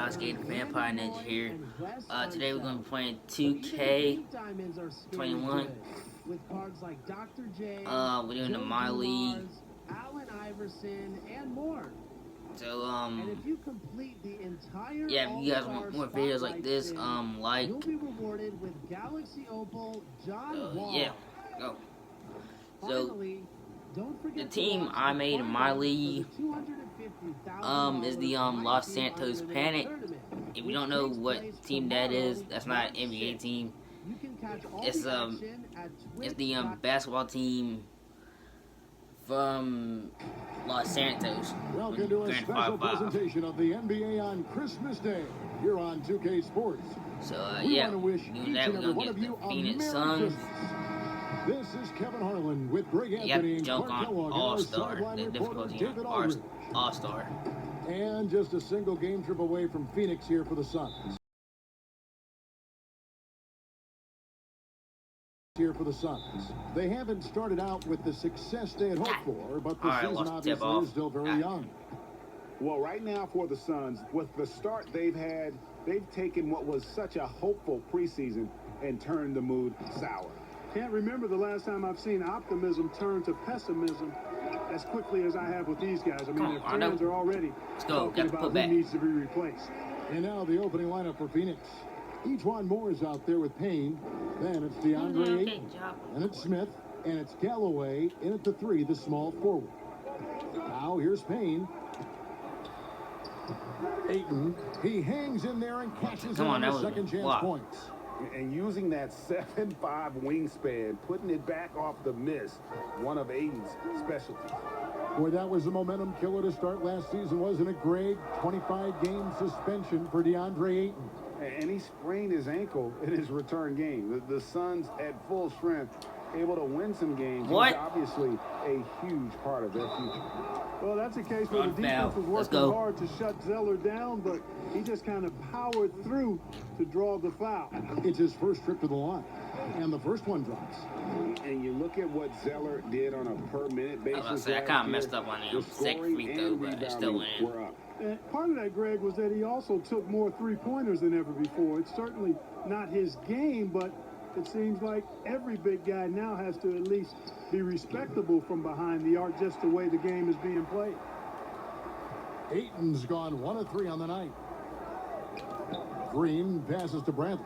Sasuke the Vampire Ninja here. Today we're going to be playing 2K21. We're doing the My League. So, yeah, if you guys want more videos like this, yeah, go. So, the team I made in my league is the Los Santos Panic. If you don't know what team that is, that's not an NBA team. It's the basketball team from Los Santos. Welcome to a special presentation of the NBA on Christmas Day here on 2K Sports. So yeah, doing that, we're gonna get the Phoenix Suns. This is Kevin Harlan with Greg Anthony and jump Clark on Kellogg, All-Star. The difficulty on All-Star. And just a single game trip away from Phoenix here for the Suns. They haven't started out with the success they had hoped for, but the season obviously is still very young. Well, right now for the Suns, with the start they've had, they've taken what was such a hopeful preseason and turned the mood sour. Can't remember the last time I've seen optimism turn to pessimism as quickly as I have with these guys. I mean, their fans are already talking about who needs to be replaced. And now the opening lineup for Phoenix. Each one more is out there with Payne. Then it's DeAndre Ayton, and it's Smith, and it's Galloway in at the 3, the small forward. Now here's Payne. Ayton, he hangs in there and catches on the second chance points. And using that 7'5" wingspan, putting it back off the miss, one of Ayton's specialties. Boy, that was a momentum killer to start last season, wasn't it, Greg? 25-game suspension for DeAndre Ayton. And he sprained his ankle in his return game. The Suns at full strength, able to win some games. He's obviously a huge part of their future. Well, that's a case where the defense was working hard to shut Zeller down, but he just kind of powered through to draw the foul. It's his first trip to the line, and the first one drops. And you look at what Zeller did on a per-minute basis. I kind of messed up on him. Second free throw, but I still went in. And part of that, Greg, was that he also took more three-pointers than ever before. It's certainly not his game, but it seems like every big guy now has to at least be respectable from behind the arc, just the way the game is being played. Ayton's gone 1 of 3 on the night. Green passes to Bradley.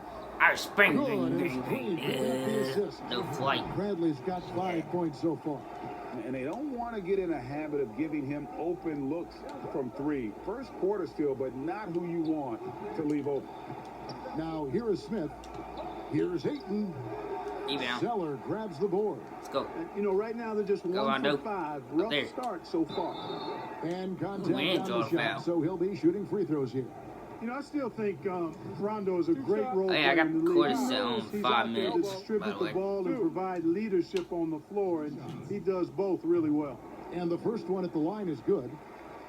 No flight. Bradley's got 5 points so far. And they don't want to get in a habit of giving him open looks from 3. First quarter still, but not who you want to leave open. Now here is Smith. Here's Ayton. Zeller grabs the board. Let's go. And, you know, right now they're just 1 for 5. Rough start so far. And contact on the shot, so he'll be shooting free throws here. You know, I still think Rondo is a great role player. I got in the quarter league. set on He's 5 out there minutes. to distribute the ball and provide leadership on the floor, and he does both really well. And the first one at the line is good.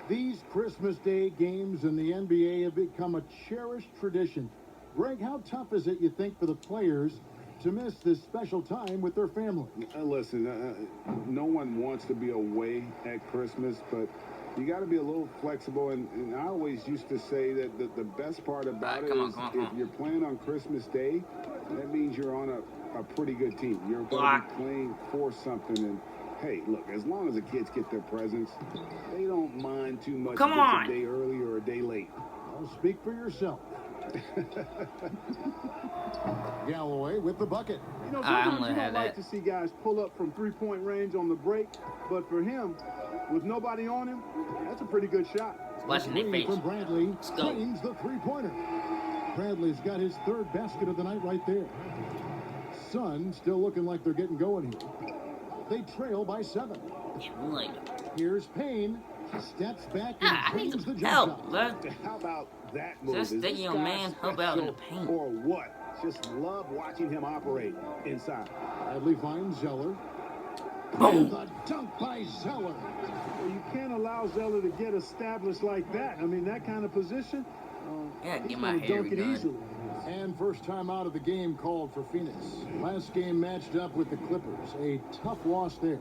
These Christmas Day games in the NBA have become a cherished tradition. Greg, how tough is it, you think, for the players to miss this special time with their family? Listen, no one wants to be away at Christmas, but you got to be a little flexible, and I always used to say that the best part about it is if you're playing on Christmas Day, that means you're on a pretty good team. You're going to be playing for something, and hey, look, as long as the kids get their presents, they don't mind too much if it's a day early or a day late. I'll speak for yourself. Galloway with the bucket. You know, sometimes you don't like to see guys pull up from three-point range on the break, but for him, with nobody on him, that's a pretty good shot. From Bradley, claims the three-pointer. Bradley's got his 3rd basket of the night right there. Suns still looking like they're getting going here. They trail by 7. Here's Payne. Steps back and claims the jump shot. How about that move? Just stick your man help out in the paint. Or what? Just love watching him operate inside. Bradley finds Zeller. Boom! The dunk by Zeller. Well, you can't allow Zeller to get established like that. I mean, that kind of position, he's going to dunk it easily. And first time out of the game called for Phoenix. Last game matched up with the Clippers. A tough loss there.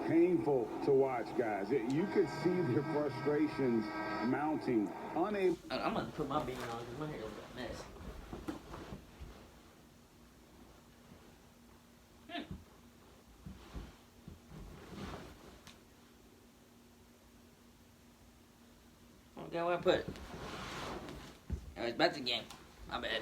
Painful to watch, guys. You could see their frustrations mounting, unable. I'm gonna put my beanie on because my hair is a mess. Okay, where I put it? Anyways, back to the game. My bad.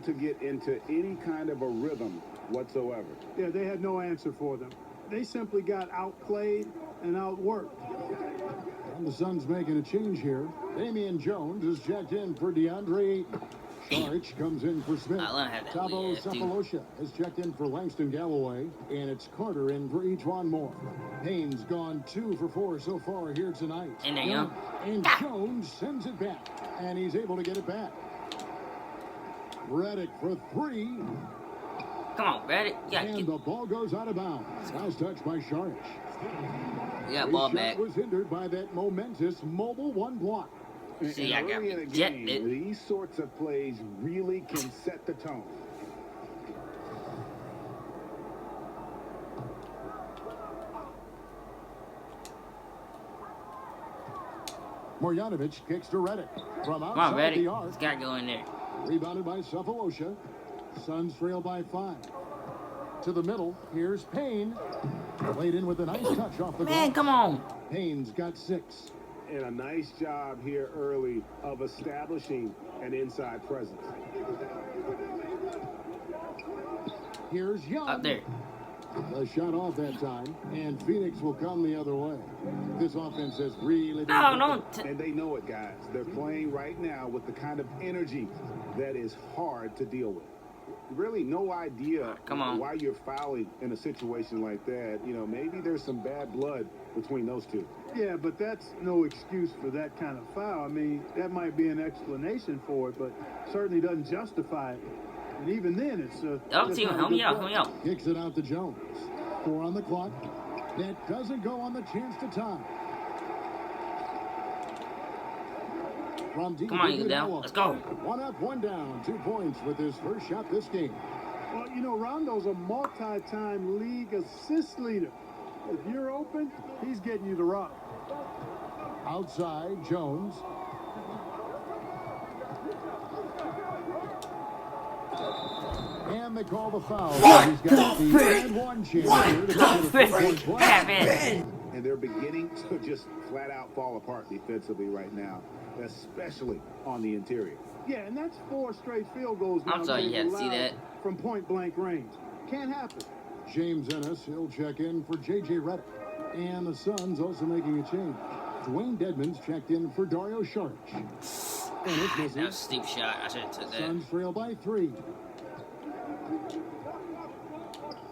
To get into any kind of a rhythm whatsoever. Yeah, they had no answer for them. They simply got outplayed and outworked. And the Suns making a change here. Damian Jones is checked in for DeAndre Ayton. Saric comes in for Smith. Tabo Cephalosha is checked in for Langston Galloway. And it's Carter in for Ejuan Moore. Payne's gone 2 for 4 so far here tonight. And there you go. And Jones sends it back. And he's able to get it back. Redick for 3. Come on, Redick. And the ball goes out of bounds. Nice touch by Saric. Yeah, ball back. Was hindered by that momentous mobile 1 block. See, I got rejected. These sorts of plays really can set the tone. Marjanovic kicks to Redick from outside Come on, Redick. the arc. It's got to go in there. Rebounded by Cephalosha. Suns trail by 5. To the middle. Here's Payne. Laid in with a nice touch off the Man, glass. come on. Payne's got 6. And a nice job here early of establishing an inside presence. Here's Young. Up there. A shot off that time, and Phoenix will come the other way. This offense has really been... And they know it, guys. They're playing right now with the kind of energy that is hard to deal with. Really no idea why you're fouling in a situation like that. You know, maybe there's some bad blood between those two. Yeah, but that's no excuse for that kind of foul. I mean, that might be an explanation for it, but certainly doesn't justify it. And even then, it's help me out. Kicks it out to Jones. 4 on the clock. That doesn't go on the chance to tie. From deep, come on, you down. Let's go. 1 up, 1 down. 2 points with his first shot this game. Well, you know, Rondo's a multi-time league assist leader. If you're open, he's getting you the rock. Outside, Jones. And they call the foul. He's got the and 1 chance here. And they're beginning to just flat out fall apart defensively right now, especially on the interior. Yeah, and that's 4 straight field goals now. I'm sorry you had to see that. From point-blank range. Can't happen. James Ennis, he'll check in for J.J. Redick. And the Suns also making a change. Dwayne Dedmon's checked in for Dario Saric. And it's missing. That was a stupid shot. I should have took that. Suns trail by 3.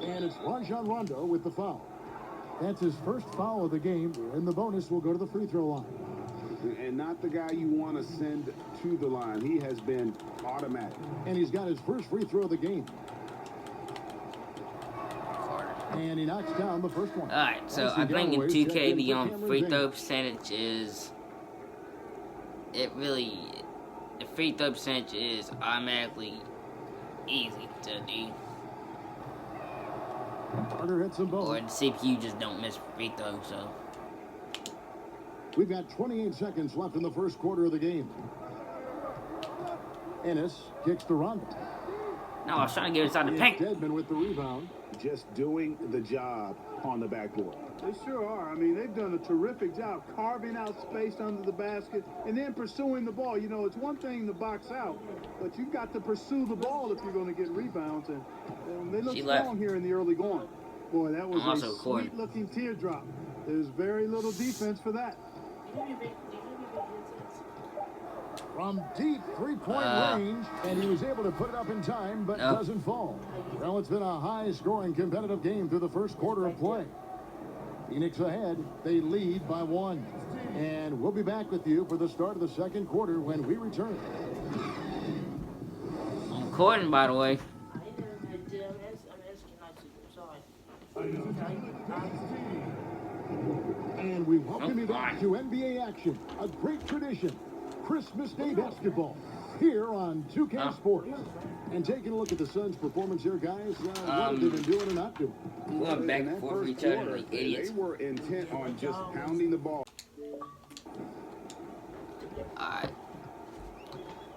And it's Rajon Rondo with the foul. That's his first foul of the game, and the bonus will go to the free throw line. And not the guy you want to send to the line. He has been automatic. And he's got his first free throw of the game. And he knocks down the first one. Alright, so I think in 2K the free throw percentage is... the free throw percentage is automatically easy to do. Carter hits them both. Or the CPU just don't miss free throws, so... We've got 28 seconds left in the first quarter of the game. Ennis kicks to Rondo. No, I was trying to get inside the paint. Dedmon with the rebound. Just doing the job on the backboard. They sure are. I mean, they've done a terrific job carving out space under the basket and then pursuing the ball. You know, it's one thing to box out, but you've got to pursue the ball if you're going to get rebounds. And they look strong here in the early going. Boy, that was a sweet-looking teardrop. There's very little defense for that. From deep three-point range, and he was able to put it up in time, but doesn't fall. Well, it's been a high-scoring, competitive game through the first quarter of play. Phoenix ahead. They lead by 1. And we'll be back with you for the start of the second quarter when we return. I'm recording, by the way. And we welcome you back to NBA action, a great tradition. Christmas Day basketball. here on 2K Sports. And taking a look at the Suns' performance here, guys, what have they been doing or not doing? Going back and forth for each other like idiots. They were intent on just pounding the ball.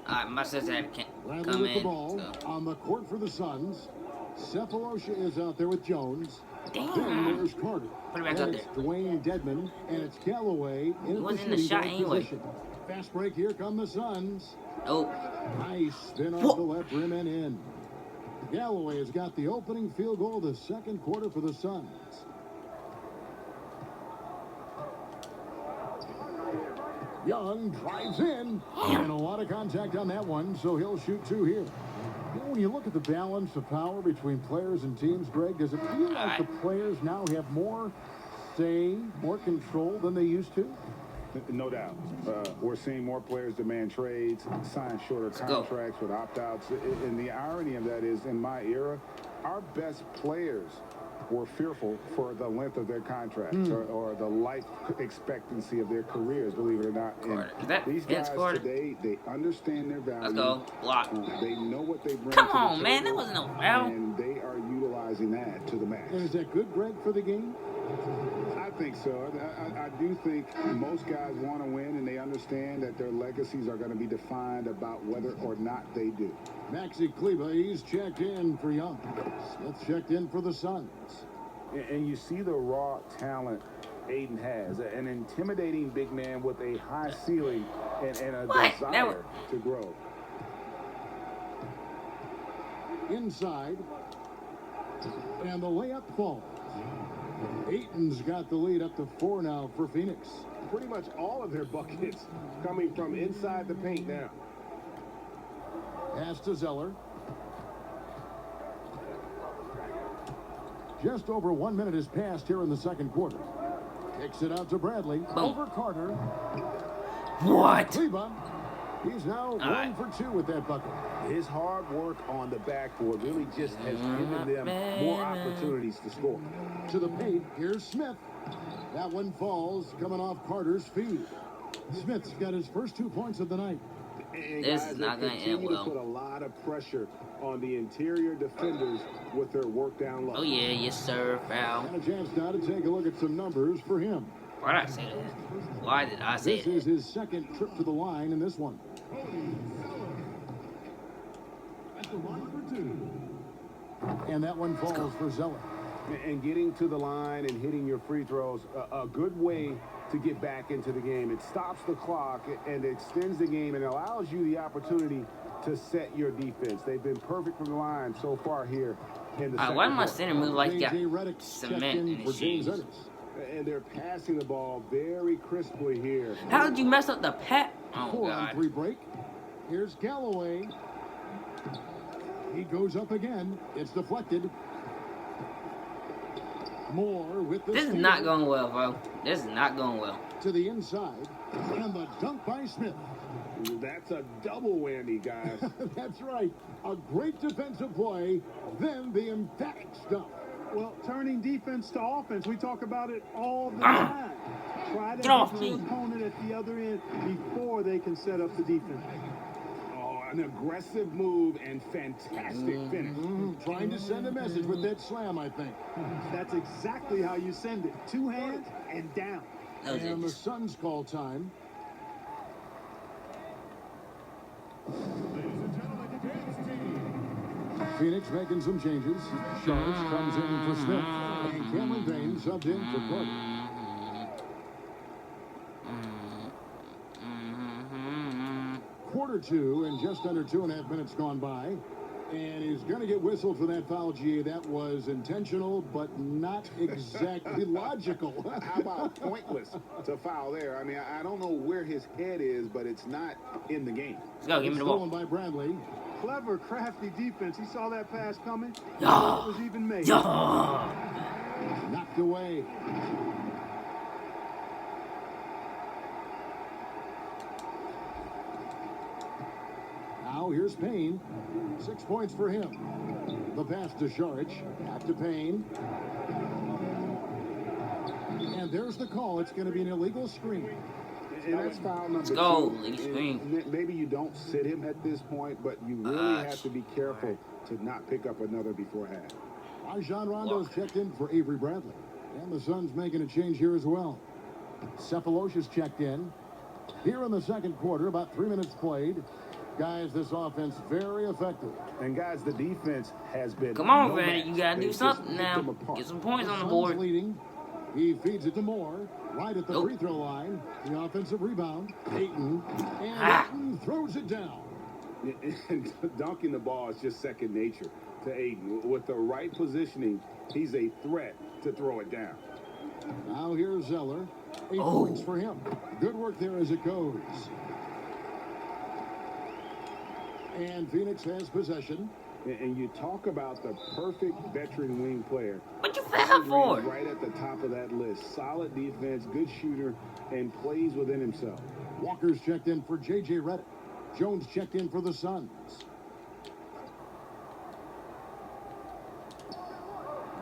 Alright, my sister had to Bradley come with the in. ball So. on the court for the Suns. Cephalosha is out there with Jones. Damn. Then there's Carter. Put it back and up it's there. Dwayne Dedman, and it's Galloway in He wasn't in the shooting shot guard anyway. position. Fast break, here come the Suns. Oh, Nice spin off the left rim and in. Galloway has got the opening field goal of the second quarter for the Suns. Young drives in, and a lot of contact on that one, so he'll shoot two here. You know, when you look at the balance of power between players and teams, Greg, does it feel like the players now have more say, more control than they used to? No doubt. We're seeing more players demand trades, sign shorter contracts with opt-outs. And the irony of that is, in my era, our best players were fearful for the length of their contracts or the life expectancy of their careers, believe it or not. And these guys today, they understand their value. let's go. Block. They know what they bring Come to the on, man. That table, wasn't no foul. and they are utilizing that to the max. And is that good, Greg, for the game? I think so. I do think most guys want to win, and they understand that their legacies are going to be defined about whether or not they do. Maxi Kleba, he's checked in for Young. Smith checked in for the Suns. And you see the raw talent Aiden has, an intimidating big man with a high ceiling and a desire to grow. Inside, and the layup falls. Ayton's got the lead up to 4 now for Phoenix. Pretty much all of their buckets coming from inside the paint now. Pass to Zeller. Just over 1 minute has passed here in the second quarter. Kicks it out to Bradley. Boom. Over Carter. What? Kleba. He's now 1 for 2 with that bucket. His hard work on the backboard really just has given them more opportunities to score. To the paint, here's Smith. That one falls, coming off Carter's feed. Smith's got his first 2 points of the night. And This guys, is not they going to end continue to well. put a lot of pressure on the interior defenders with their work down low. Oh, yeah. Yes, sir. Foul. And a chance now to take a look at some numbers for him. Why did I say that? Why did I say This that? is his second trip to the line in this one. At the line for 2. And that one falls for Zeller. And getting to the line and hitting your free throws, a good way to get back into the game. It stops the clock and extends the game and allows you the opportunity to set your defense. They've been perfect from the line so far here in the second Why did my quarter. center move like that? J.J. Redick Cement checked in in for his James shoes. Ennis. And they're passing the ball very crisply here. How did you mess up the pat? Oh, 4 on God. 3 break. Here's Galloway. He goes up again. It's deflected. Moore with the This is steal not going well, bro. This is not going well. to the inside. And the dunk by Smith. That's a double whammy, guys. That's right. A great defensive play, then the emphatic stuff. Well, turning defense to offense, we talk about it all the time. Try to Get off hit me. your opponent at the other end before they can set up the defense. Oh, an aggressive move and fantastic finish. Trying to send a message with that slam, I think. That's exactly how you send it. 2 hands and down. That was And the it. Suns call time. Phoenix making some changes. Sharks comes in for Smith. And Cameron Payne subbed in for Carter. Quarter 2 and just under 2.5 minutes gone by. And he's going to get whistled for that foul, G. That was intentional, but not exactly logical. How about pointless to foul there? I mean, I don't know where his head is, but it's not in the game. Let's go. Give me the ball. Stolen by Bradley. Clever, crafty defense. He saw that pass coming. Yeah. It was even made. Yeah. Knocked away. Now here's Payne. 6 points for him. The pass to Sharich. Back to Payne. And there's the call. It's going to be an illegal screen. And that's foul number Let's go, two. Lee Screen. Maybe you don't sit him at this point, but you really have to be careful to not pick up another before half. Rajon Rondo's checked in for Avery Bradley. And the Suns making a change here as well. Cephalosha's checked in. Here in the second quarter, about 3 minutes played. Guys, this offense very effective. And guys, the defense has been. Come on, Vanny, you gotta do something now. Get some points on the board. Leading. He feeds it to Moore, right at the free throw line. The offensive rebound, Ayton, and Ayton throws it down. And dunking the ball is just second nature to Ayton. With the right positioning, he's a threat to throw it down. Now here's Zeller. 8 points for him. Good work there as it goes. And Phoenix has possession. And you talk about the perfect veteran wing player. What you foul for? Right at the top of that list. Solid defense, good shooter, and plays within himself. Walker's checked in for J.J. Redick. Jones checked in for the Suns.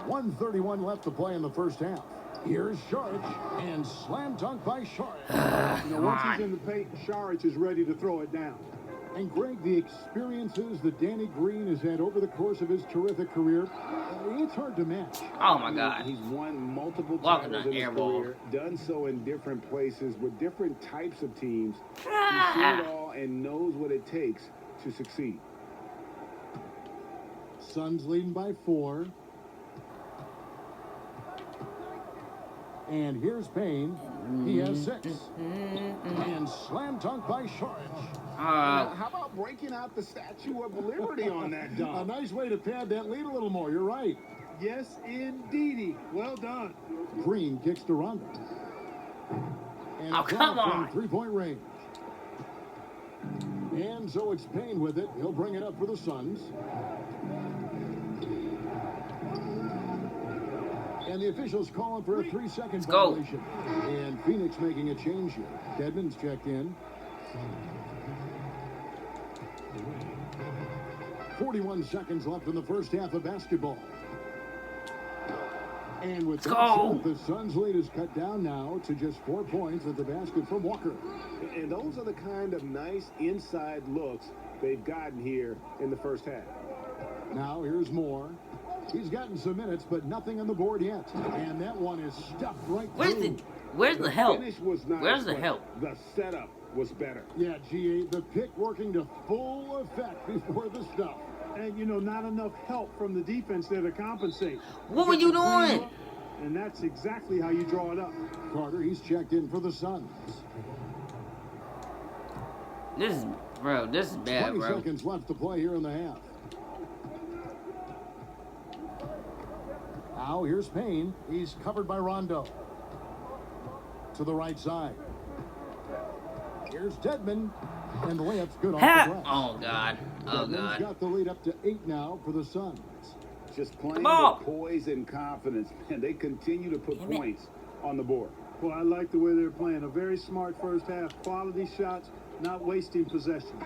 1:31 left to play in the first half. Here's Sharich, and slam dunk by Sharich. Once he's in the paint, Sharich is ready to throw it down. And Greg, the experiences that Danny Green has had over the course of his terrific career, it's hard to match. Oh my God. He's won multiple Walking titles on in his airball. career, done so in different places with different types of teams. He's seen it all and knows what it takes to succeed. Suns leading by 4. And here's Payne. He has 6. And slam dunk by Sharich. How about breaking out the Statue of Liberty on that dunk? A nice way to pad that lead a little more. You're right. Yes, indeedy. Well done. Green kicks to Rondo. And come on. from 3-point range. And so it's Payne with it. He'll bring it up for the Suns. And the officials calling for a 3-second violation. And Phoenix making a change here. Dedmon's checked in. 41 seconds left in the first half of basketball. And with that, the Suns' lead is cut down now to just 4 points at the basket from Walker. And those are the kind of nice inside looks they've gotten here in the first half. Now here's Moore. He's gotten some minutes, but nothing on the board yet. And that one is stuffed right through. Where's the help? Finish was nice, Where's the help? The setup was better. Yeah, GA, the pick working to full effect before the stuff. And, not enough help from the defense there to compensate. What were you doing? And that's exactly how you draw it up. Carter, he's checked in for the Suns. This is bad, 20 bro. seconds left to play here in the half. Now here's Payne. He's covered by Rondo. To the right side. Here's Dedmon. And the layup's good off the glass. Oh, God. Oh, Dedmon's God. got the lead up to 8 now for the Suns. Just playing with poise and confidence, and they continue to put points on the board. Well, I like the way they're playing. A very smart first half. Quality shots, not wasting possessions.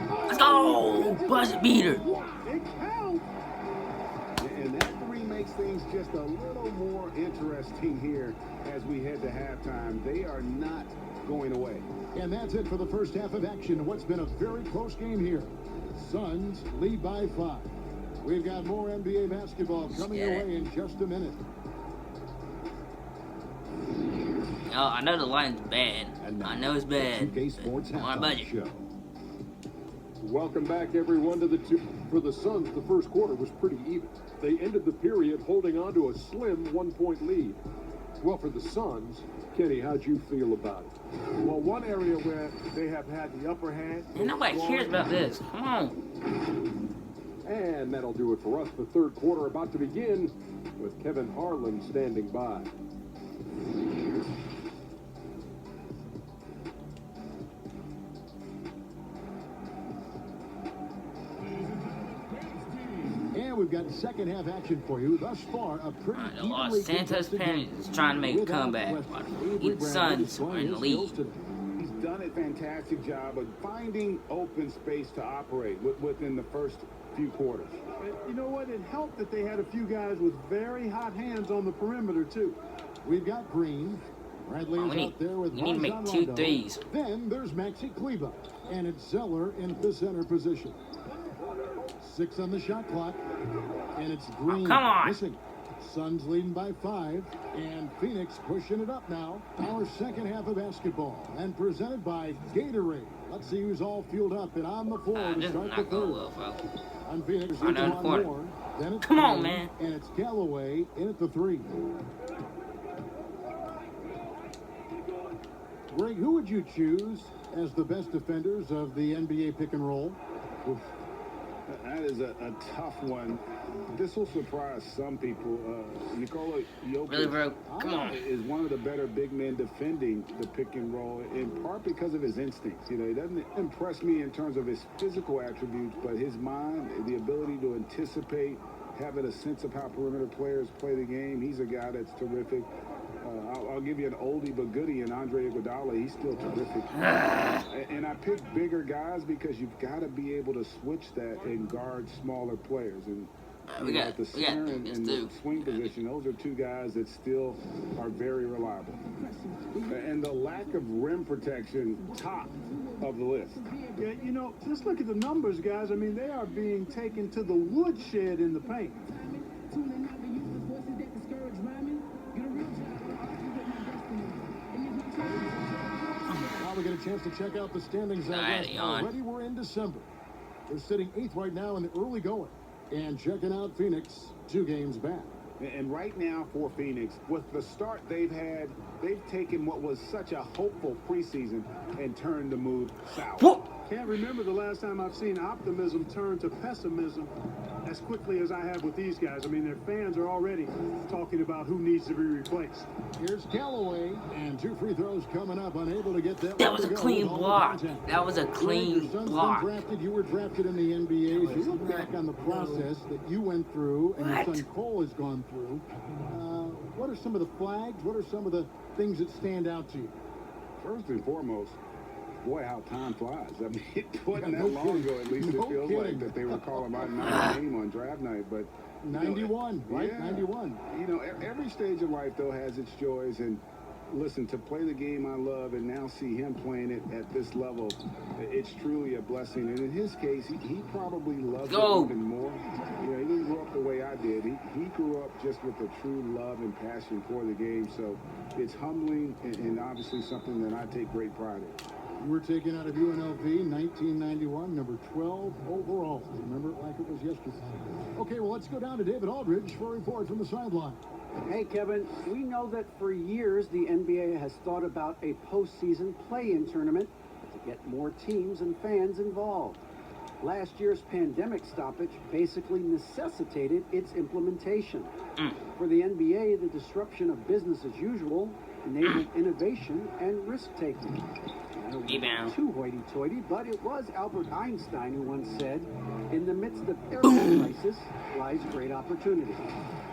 Let's go! Buzz beater. It counts. And that 3 makes things just a little more interesting here as we head to halftime. They are not going away. And that's it for the first half of action. What's been a very close game here. Suns lead by 5. We've got more NBA basketball coming your way in just a minute. Oh, I know the line's bad. I know it's bad. On our budget. Show. Welcome back, everyone, to for the Suns. The first quarter was pretty even. They ended the period holding on to a slim 1-point lead. Well, for the Suns, Kenny, how'd you feel about it? Well, one area where they have had the upper hand. And nobody cares about this. Come on. And that'll do it for us. The third quarter about to begin with Kevin Harlan standing by. And we've got second half action for you. Thus far, a pretty Los Santos Panic is trying to make a comeback. The Suns are in the lead. He's done a fantastic job of finding open space to operate within the first few quarters. You know what? It helped that they had a few guys with very hot hands on the perimeter, too. We've got Green. Bradley is out there with we need to make Rajon 2 Rondo. threes. Then there's Maxi Kleba, and it's Zeller in the center position. 6 on the shot clock, and it's Green come on. missing. Suns leading by 5, and Phoenix pushing it up now. Our second half of basketball, and presented by Gatorade. Let's see who's all fueled up and on the floor to This is start the not going third. well, folks. On Phoenix, I know it's the one corner. more. Then it's Come on, Green, man. And it's Galloway in at the 3. Greg, who would you choose as the best defenders of the NBA pick and roll? Oof. That is a tough one. This will surprise some people. Nikola Jokic Really, bro? Come on. is one of the better big men defending the pick and roll, in part because of his instincts. You know, he doesn't impress me in terms of his physical attributes, but his mind, the ability to anticipate, having a sense of how perimeter players play the game. He's a guy that's terrific. I'll give you an oldie but goodie in Andre Iguodala. He's still terrific. And I pick bigger guys because you've got to be able to switch that and guard smaller players. And We got the center and the swing position, those are 2 guys that still are very reliable. And the lack of rim protection, top of the list. Yeah, you know, just look at the numbers, guys. I mean, they are being taken to the woodshed in the paint. Now we get a chance to check out the standings out west. Already we're in December. They're sitting 8th right now in the early going. And checking out Phoenix, 2 games back. And right now for Phoenix, with the start they've had, they've taken what was such a hopeful preseason and turned the mood sour. Can't remember the last time I've seen optimism turn to pessimism as quickly as I have with these guys. I mean, their fans are already talking about who needs to be replaced. Here's Galloway, and 2 free throws coming up, unable to get that. That was a clean block. That was a clean block. Drafted, you were drafted in the NBA. If you look back on the process that you went through and your son Cole has gone through, what are some of the flags? What are some of the things that stand out to you? First and foremost, boy, how time flies. I mean, it wasn't that long ago, at least it feels like, that they were calling my name on draft night. But 91, right? Yeah. 91. You know, every stage of life, though, has its joys. And listen, to play the game I love and now see him playing it at this level, it's truly a blessing. And in his case, he probably loves it even more. You know, he didn't grow up the way I did. He grew up just with a true love and passion for the game. So it's humbling and obviously something that I take great pride in. You were taken out of UNLV 1991, number 12 overall. Remember it like it was yesterday. Okay, well, let's go down to David Aldridge for a report from the sideline. Hey, Kevin, we know that for years the NBA has thought about a postseason play-in tournament to get more teams and fans involved. Last year's pandemic stoppage basically necessitated its implementation. For the NBA, the disruption of business as usual enabled innovation and risk-taking. Too hoity-toity, but it was Albert Einstein who once said, in the midst of every crisis lies great opportunity.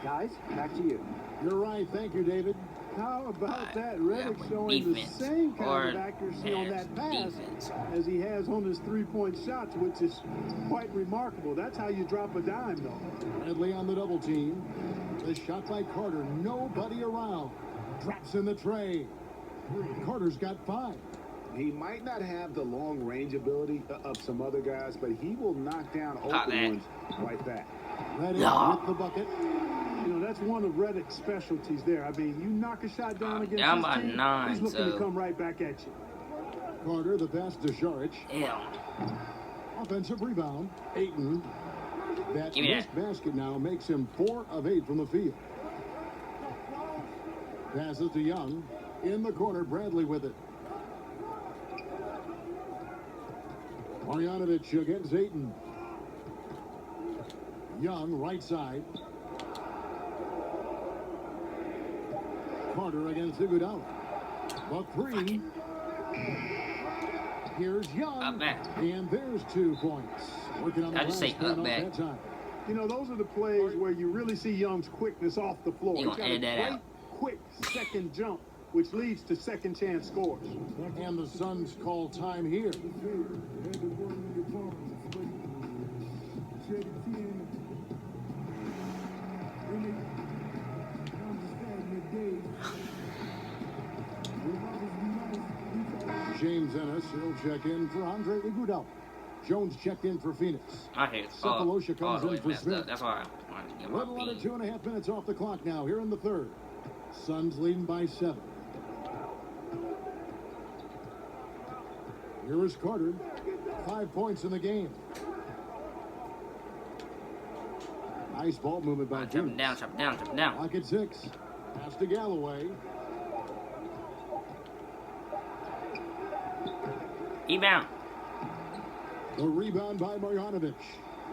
Guys, back to you. You're right. Thank you, David. How about that? Redick showing the same kind of accuracy on that pass as he has on his three-point shots, which is quite remarkable. That's how you drop a dime, though. Bradley on the double team. The shot by Carter. Nobody around. Drops in the tray. Carter's got 5. He might not have the long range ability of some other guys, but he will knock down open ones like that. Redick with the bucket. You know, that's one of Redick's specialties there. I mean, you knock a shot down against down his by team, 9, he's looking to come right back at you. Carter, the pass to Saric. Offensive rebound. Ayton. That missed basket now makes him 4 of 8 from the field. Passes to Young. In the corner, Bradley with it. Marjanovic against Ayton. Young, right side. Carter against Iguodala. The 3. Here's Young. And there's 2 points. Working on the last that time. You know, those are the plays where you really see Young's quickness off the floor. He's got a great, quick second jump, which leads to second chance scores. And the Suns call time here. James Ennis, he'll check in for Andre Iguodala. Jones checked in for Phoenix. I hate Cephalosha comes in for Smith. That's why I wanted to get my Little under beat. 2.5 minutes off the clock now here in the third. Suns leading by 7. Here is Carter. 5 points in the game. Nice ball movement by Chop it down, chop it down, chop it down. Clock at 6. Pass to Galloway. Rebound. The rebound by Marjanovic.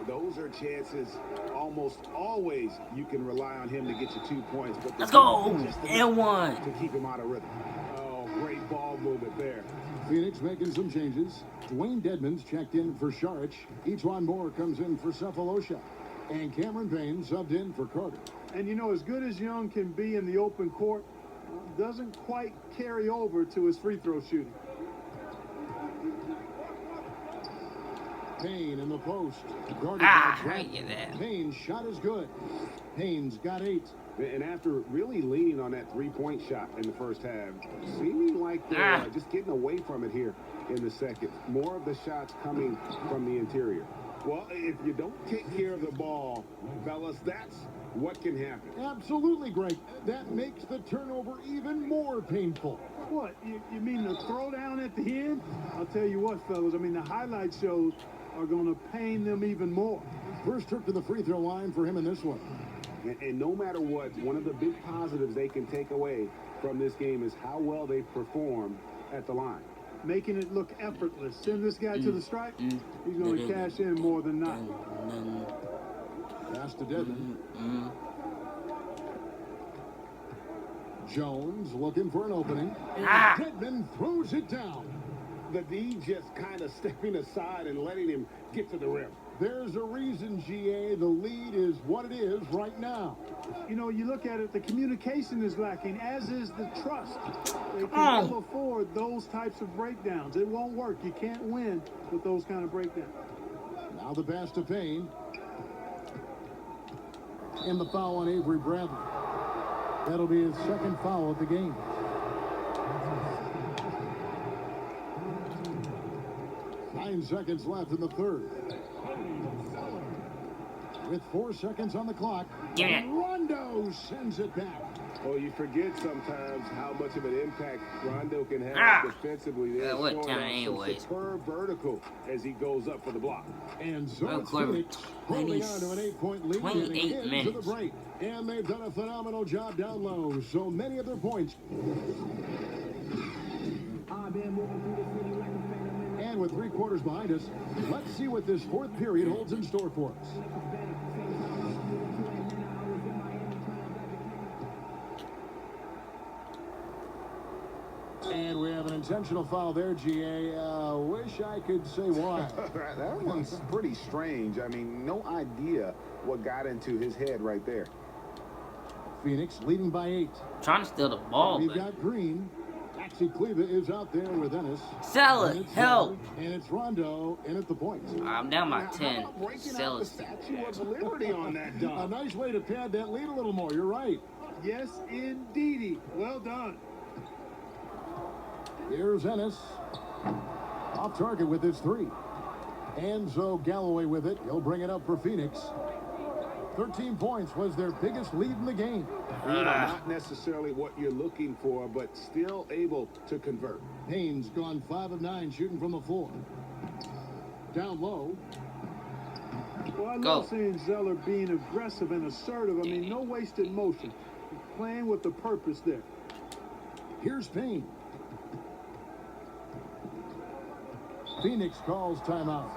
Those are chances almost always you can rely on him to get you 2 points. But Let's go! And one. to keep him out of rhythm. Oh, great ball movement there. Phoenix making some changes. Dwayne Dedmon's checked in for Saric. Ejuan Moore comes in for Cephalosha. And Cameron Payne subbed in for Carter. And you know, as good as Young can be in the open court, doesn't quite carry over to his free throw shooting. Payne in the post. Guarded Ah, by I Grant. get that. Payne's shot is good. Payne's got 8. And after really leaning on that three-point shot in the first half, seeming like they're just getting away from it here in the second. More of the shots coming from the interior. Well, if you don't take care of the ball, fellas, that's what can happen. Absolutely, Greg. That makes the turnover even more painful. What, you mean the throwdown at the end? I'll tell you what, fellas, I mean, the highlight shows are going to pain them even more. First trip to the free throw line for him in this one. And no matter what, one of the big positives they can take away from this game is how well they perform at the line. Making it look effortless. Send this guy to the stripe, he's going to cash in more than not. Pass to Dedmon. Jones looking for an opening. And Dedmon throws it down. The D just kind of stepping aside and letting him get to the rim. There's a reason, GA. The lead is what it is right now. You know, you look at it, the communication is lacking, as is the trust. They can ill afford those types of breakdowns. It won't work. You can't win with those kind of breakdowns. Now the pass to Payne. And the foul on Avery Bradley. That'll be his second foul of the game. Nine seconds left in the third. With 4 seconds on the clock, Rondo sends it back. Oh, you forget sometimes how much of an impact Rondo can have defensively. They're what showing time off anyways? some superb vertical as he goes up for the block. And so Well, it's Phoenix holding on to an 8-point lead 28 into minutes. the break. And they've done a phenomenal job down low. So many of their points. And with 3 quarters behind us, let's see what this fourth period holds in store for us. And we have an intentional foul there, GA. Wish I could say why. That one's pretty strange. I mean, no idea what got into his head right there. Phoenix leading by 8. Trying to steal the ball, We've but got Green. Maxi Kleba is out there with Ennis. sell And it. it's Help. And it's Rondo in at the point. I'm down by Now, 10. how about breaking Sell out it. the Statue of Liberty on that A dunk? nice way to pad that lead a little more. You're right. Yes, indeedy. Well done. Here's Ennis. Off target with his 3. Enzo Galloway with it. He'll bring it up for Phoenix. 13 points was their biggest lead in the game. You know, not necessarily what you're looking for, but still able to convert. Payne's gone 5 of 9 shooting from the floor. Down low. Well, I Go. love seeing Zeller being aggressive and assertive. I mean, no wasted motion. He's playing with the purpose there. Here's Payne. Phoenix calls timeout.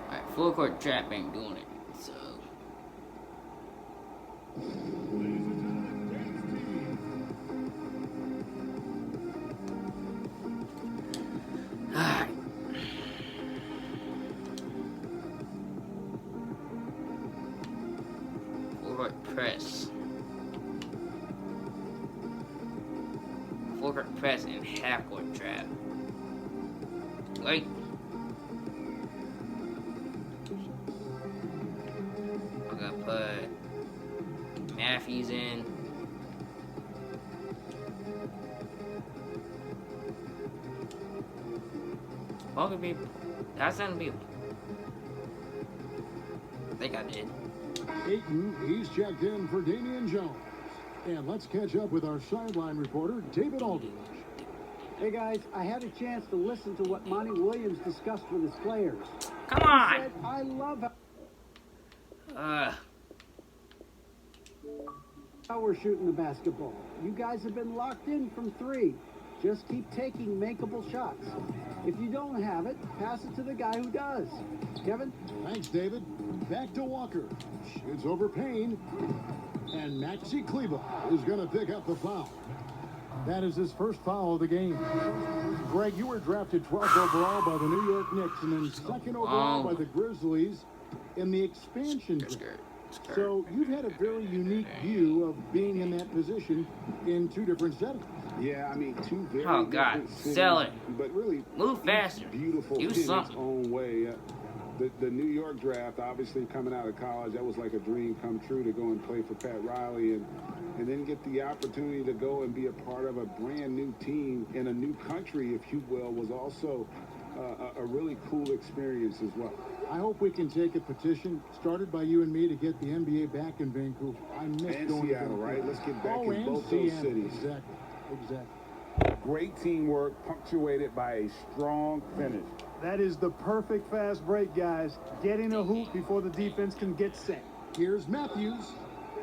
Alright, full court trap ain't doing it. So alright. Full court press. Full court press and half court trap. Wait. We're gonna put Matthews in. Welcome, people. Did I send people? I think I did. Ayton, he's checked in for Damian Jones. And let's catch up with our sideline reporter, David Aldridge. Hey guys, I had a chance to listen to what Monty Williams discussed with his players. Come on! He said, I love how we're shooting the basketball. You guys have been locked in from 3. Just keep taking makeable shots. If you don't have it, pass it to the guy who does. Kevin? Thanks, David. Back to Walker. Shoots over Payne. And Maxi Kleber is going to pick up the foul. That is his first foul of the game. Greg, you were drafted 12th overall by the New York Knicks and then 2nd overall by the Grizzlies in the expansion draft. So you've had a very unique view of being in that position in 2 different settings. Yeah, I mean, 2 very Oh God, different cities, sell it. but really Move faster. Beautiful Do in its something. own way. The New York draft, obviously coming out of college, that was like a dream come true to go and play for Pat Riley and then get the opportunity to go and be a part of a brand new team in a new country, if you will, was also a really cool experience as well. I hope we can take a petition started by you and me to get the NBA back in Vancouver. I miss And going Seattle, to right? Let's get back in and both those Seattle. cities. Exactly. Great teamwork, punctuated by a strong finish. That is the perfect fast break, guys. Getting a hoop before the defense can get set. Here's Matthews.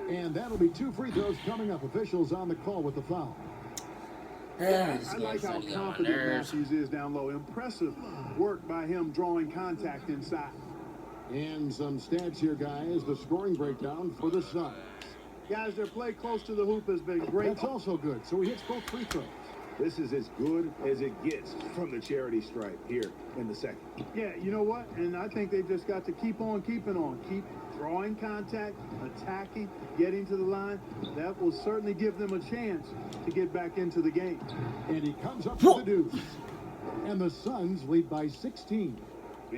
And that'll be 2 free throws coming up. Officials on the call with the foul. I like how confident Matthews is down low. Impressive work by him drawing contact inside. And some stats here, guys. The scoring breakdown for the Suns. Guys, their play close to the hoop has been great. That's also good. So he hits both free throws. This is as good as it gets from the charity stripe here in the second. Yeah, you know what? And I think they've just got to keep on keeping on. Keep drawing contact, attacking, getting to the line. That will certainly give them a chance to get back into the game. And he comes up with the deuce. And the Suns lead by 16.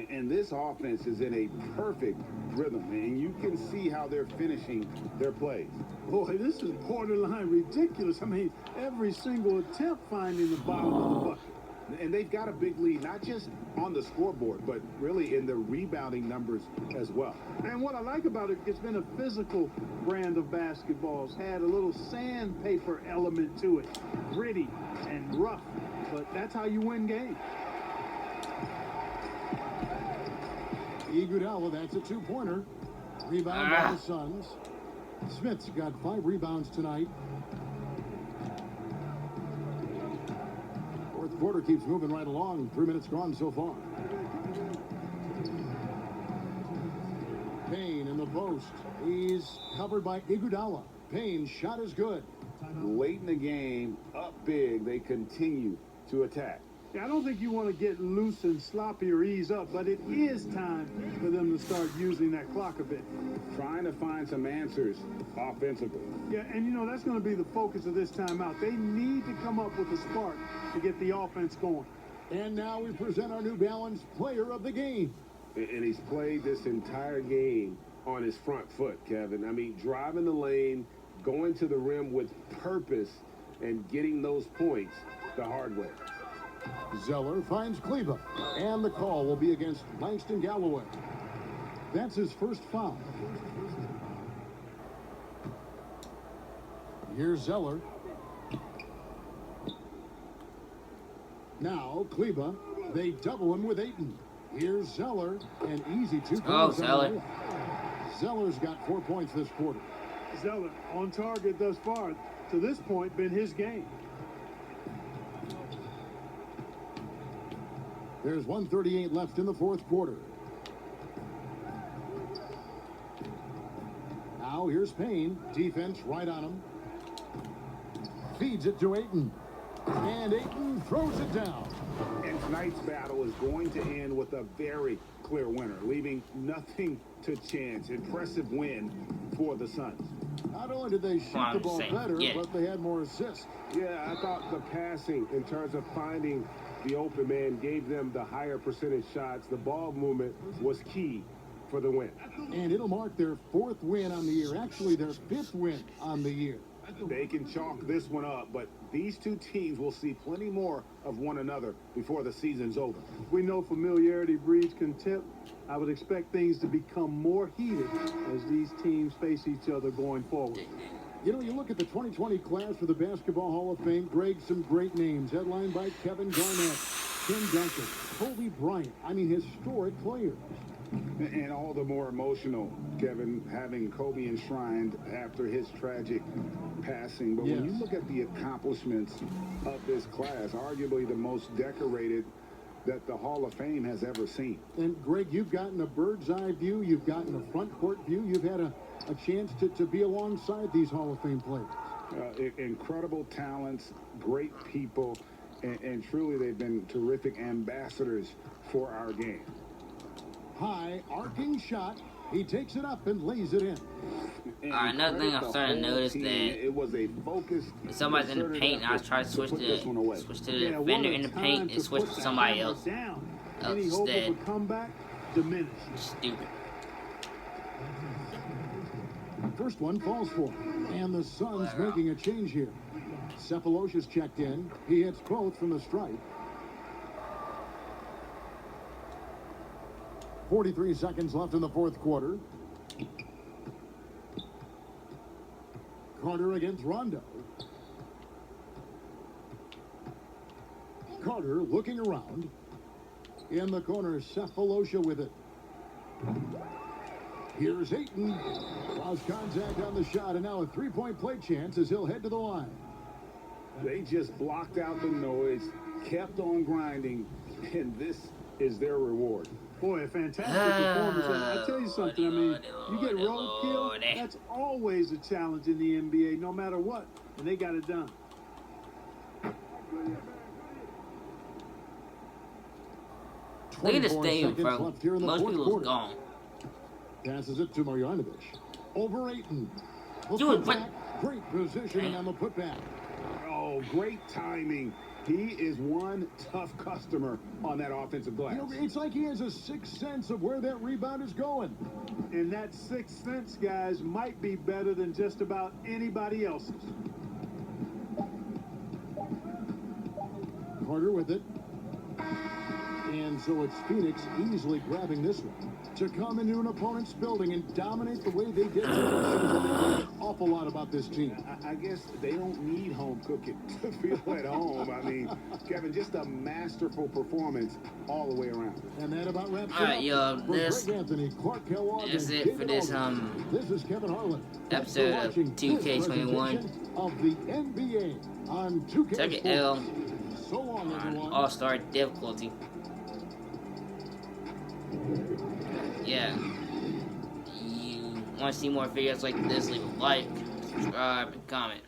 And this offense is in a perfect rhythm, and you can see how they're finishing their plays. Boy, this is borderline ridiculous. I mean, every single attempt finding the bottom of the bucket. And they've got a big lead, not just on the scoreboard, but really in the rebounding numbers as well. And what I like about it, it's been a physical brand of basketball. It's had a little sandpaper element to it. Gritty and rough, but that's how you win games. Iguodala, that's a 2-pointer. Rebound by the Suns. Smith's got 5 rebounds tonight. Fourth quarter keeps moving right along. 3 minutes gone so far. Payne in the post. He's covered by Iguodala. Payne's shot is good. Late in the game, up big, they continue to attack. Yeah, I don't think you want to get loose and sloppy or ease up, but it is time for them to start using that clock a bit. Trying to find some answers offensively. Yeah, and you know, that's going to be the focus of this timeout. They need to come up with a spark to get the offense going. And now we present our New Balance player of the game. And he's played this entire game on his front foot, Kevin. I mean, driving the lane, going to the rim with purpose, and getting those points the hard way. Zeller finds Kleber, and the call will be against Langston Galloway. That's his first foul. Here's Zeller. Now Kleber. They double him with Ayton. Here's Zeller, an easy 2 points. Oh, Zeller. Zeller's got 4 points this quarter. Zeller on target thus far. To this point, been his game. There's 1:38 left in the fourth quarter. Now here's Payne. Defense right on him. Feeds it to Ayton. And Ayton throws it down. And tonight's battle is going to end with a very clear winner, leaving nothing to chance. Impressive win for the Suns. Not only did they shoot the ball better, but they had more assists. Yeah, I thought the passing in terms of finding the open man gave them the higher percentage shots. The ball movement was key for the win. And it'll mark their 4th win on the year. Actually, their 5th win on the year. They can chalk this one up, but these two teams will see plenty more of one another before the season's over. We know familiarity breeds contempt. I would expect things to become more heated as these teams face each other going forward. You know, you look at the 2020 class for the Basketball Hall of Fame, Greg, some great names, headlined by Kevin Garnett, Tim Duncan, Kobe Bryant. I mean, historic players. And all the more emotional, Kevin, having Kobe enshrined after his tragic passing. But when you look at the accomplishments of this class, arguably the most decorated that the Hall of Fame has ever seen. And, Greg, you've gotten a bird's eye view. You've gotten a front court view. You've had a chance to be alongside these Hall of Fame players. Incredible talents, great people, and truly they've been terrific ambassadors for our game. High, arcing shot. He takes it up and lays it in. Another thing I'm starting to notice that it was a focused, if somebody's in the paint, I try to switch to the defender in the paint and switch to somebody else. Any hope of a comeback diminished. Stupid. First one falls for him. And the Suns making a change here. Cephalosha's checked in. He hits both from the stripe. 43 seconds left in the fourth quarter. Carter against Rondo. Carter looking around. In the corner, Cephalosha with it. Here's Ayton. Draws contact on the shot, and now a three-point play chance as he'll head to the line. They just blocked out the noise, kept on grinding, and this is their reward. Boy, a fantastic performance. I tell you something, I mean, you get roadkill, that's always a challenge in the NBA, no matter what, and they got it done. Look at the stadium, bro. Most people are gone. Passes it to Marjanovic. Over Ayton. Great positioning on the putback. Oh, great timing. He is one tough customer on that offensive glass. You know, it's like he has a sixth sense of where that rebound is going. And that sixth sense, guys, might be better than just about anybody else's. Carter with it. And so it's Phoenix easily grabbing this one. To come into an opponent's building and dominate the way they did today shows an awful lot about this team. I guess they don't need home cooking to feel at home. I mean, Kevin, just a masterful performance all the way around. And that about wraps it up. Alright, yo, this Anthony, Clark Kellogg, is it for this This is Kevin Harlan. episode of 2K21 of the NBA on 2K. Second L So long, everyone. All-Star difficulty. Yeah, you want to see more videos like this, leave a like, subscribe, and comment.